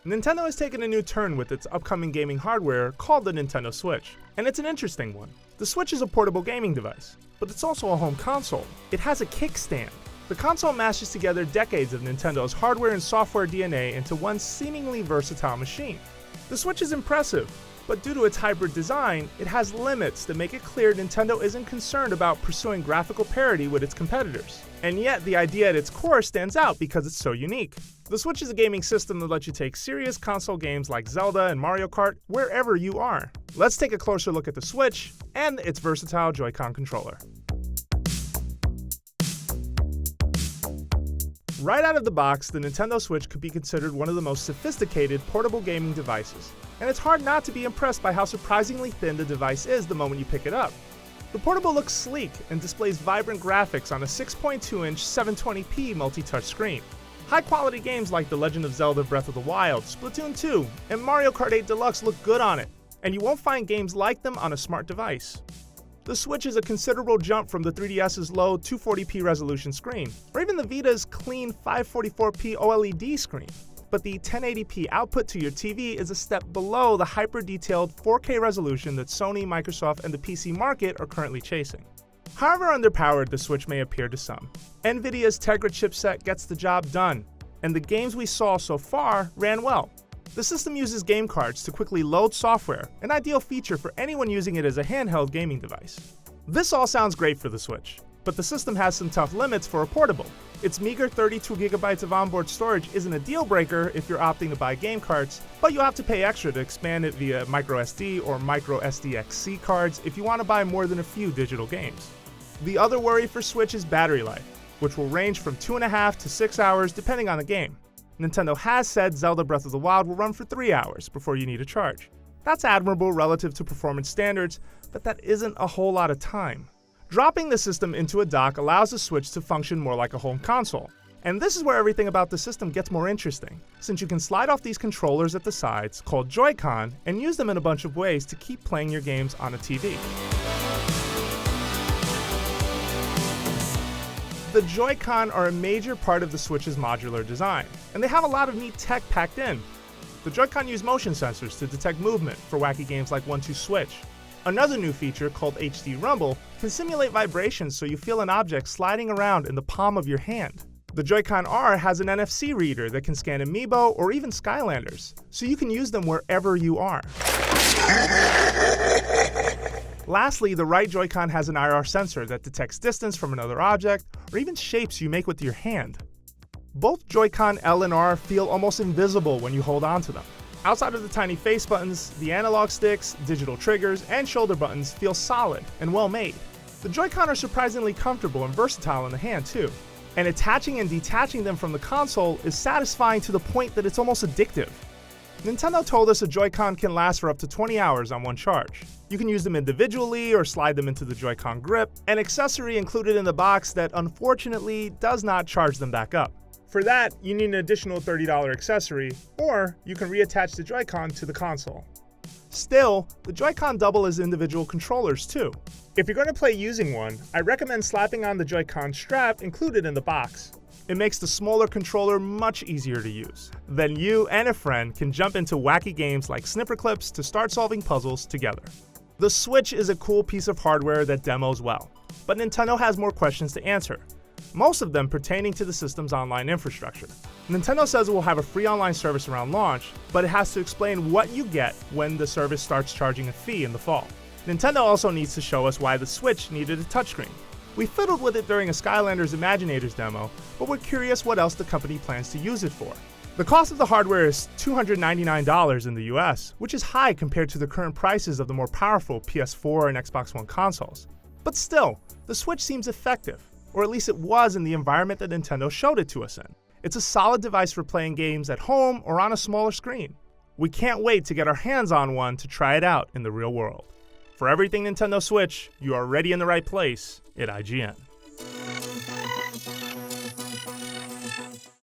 Nintendo has taken a new turn with its upcoming gaming hardware called the Nintendo Switch, and it's an interesting one. The Switch is a portable gaming device, but it's also a home console. It has a kickstand. The console mashes together decades of Nintendo's hardware and software DNA into one seemingly versatile machine. The Switch is impressive, but due to its hybrid design, it has limits that make it clear Nintendo isn't concerned about pursuing graphical parity with its competitors. And yet, the idea at its core stands out because it's so unique. The Switch is a gaming system that lets you take serious console games like Zelda and Mario Kart wherever you are. Let's take a closer look at the Switch and its versatile Joy-Con controller. Right out of the box, the Nintendo Switch could be considered one of the most sophisticated portable gaming devices, and it's hard not to be impressed by how surprisingly thin the device is the moment you pick it up. The portable looks sleek and displays vibrant graphics on a 6.2-inch 720p multi-touch screen. High-quality games like The Legend of Zelda Breath of the Wild, Splatoon 2, and Mario Kart 8 Deluxe look good on it, and you won't find games like them on a smart device. The Switch is a considerable jump from the 3DS's low 240p resolution screen, or even the Vita's clean 544p OLED screen. But the 1080p output to your TV is a step below the hyper-detailed 4K resolution that Sony, Microsoft, and the PC market are currently chasing. However underpowered the Switch may appear to some, NVIDIA's Tegra chipset gets the job done, and the games we saw so far ran well. The system uses game cards to quickly load software, an ideal feature for anyone using it as a handheld gaming device. This all sounds great for the Switch, but the system has some tough limits for a portable. Its meager 32GB of onboard storage isn't a deal breaker if you're opting to buy game cards, but you'll have to pay extra to expand it via microSD or microSDXC cards if you want to buy more than a few digital games. The other worry for Switch is battery life, which will range from 2.5 to 6 hours depending on the game. Nintendo has said Zelda Breath of the Wild will run for 3 hours before you need a charge. That's admirable relative to performance standards, but that isn't a whole lot of time. Dropping the system into a dock allows the Switch to function more like a home console. And this is where everything about the system gets more interesting, since you can slide off these controllers at the sides, called Joy-Con, and use them in a bunch of ways to keep playing your games on a TV. The Joy-Con are a major part of the Switch's modular design, and they have a lot of neat tech packed in. The Joy-Con use motion sensors to detect movement for wacky games like 1-2 Switch. Another new feature, called HD Rumble, can simulate vibrations so you feel an object sliding around in the palm of your hand. The Joy-Con R has an NFC reader that can scan Amiibo or even Skylanders, so you can use them wherever you are. Lastly, the right Joy-Con has an IR sensor that detects distance from another object or even shapes you make with your hand. Both Joy-Con L and R feel almost invisible when you hold onto them. Outside of the tiny face buttons, the analog sticks, digital triggers, and shoulder buttons feel solid and well made. The Joy-Con are surprisingly comfortable and versatile in the hand too, and attaching and detaching them from the console is satisfying to the point that it's almost addictive. Nintendo told us a Joy-Con can last for up to 20 hours on one charge. You can use them individually or slide them into the Joy-Con grip, an accessory included in the box that unfortunately does not charge them back up. For that, you need an additional $30 accessory, or you can reattach the Joy-Con to the console. Still, the Joy-Con double as individual controllers too. If you're going to play using one, I recommend slapping on the Joy-Con strap included in the box. It makes the smaller controller much easier to use. Then you and a friend can jump into wacky games like Snipper Clips to start solving puzzles together. The Switch is a cool piece of hardware that demos well, but Nintendo has more questions to answer, most of them pertaining to the system's online infrastructure. Nintendo says it will have a free online service around launch, but it has to explain what you get when the service starts charging a fee in the fall. Nintendo also needs to show us why the Switch needed a touchscreen. We fiddled with it during a Skylanders Imaginators demo, but we're curious what else the company plans to use it for. The cost of the hardware is $299 in the US, which is high compared to the current prices of the more powerful PS4 and Xbox One consoles. But still, the Switch seems effective, or at least it was in the environment that Nintendo showed it to us in. It's a solid device for playing games at home or on a smaller screen. We can't wait to get our hands on one to try it out in the real world. For everything Nintendo Switch, you are already in the right place at IGN.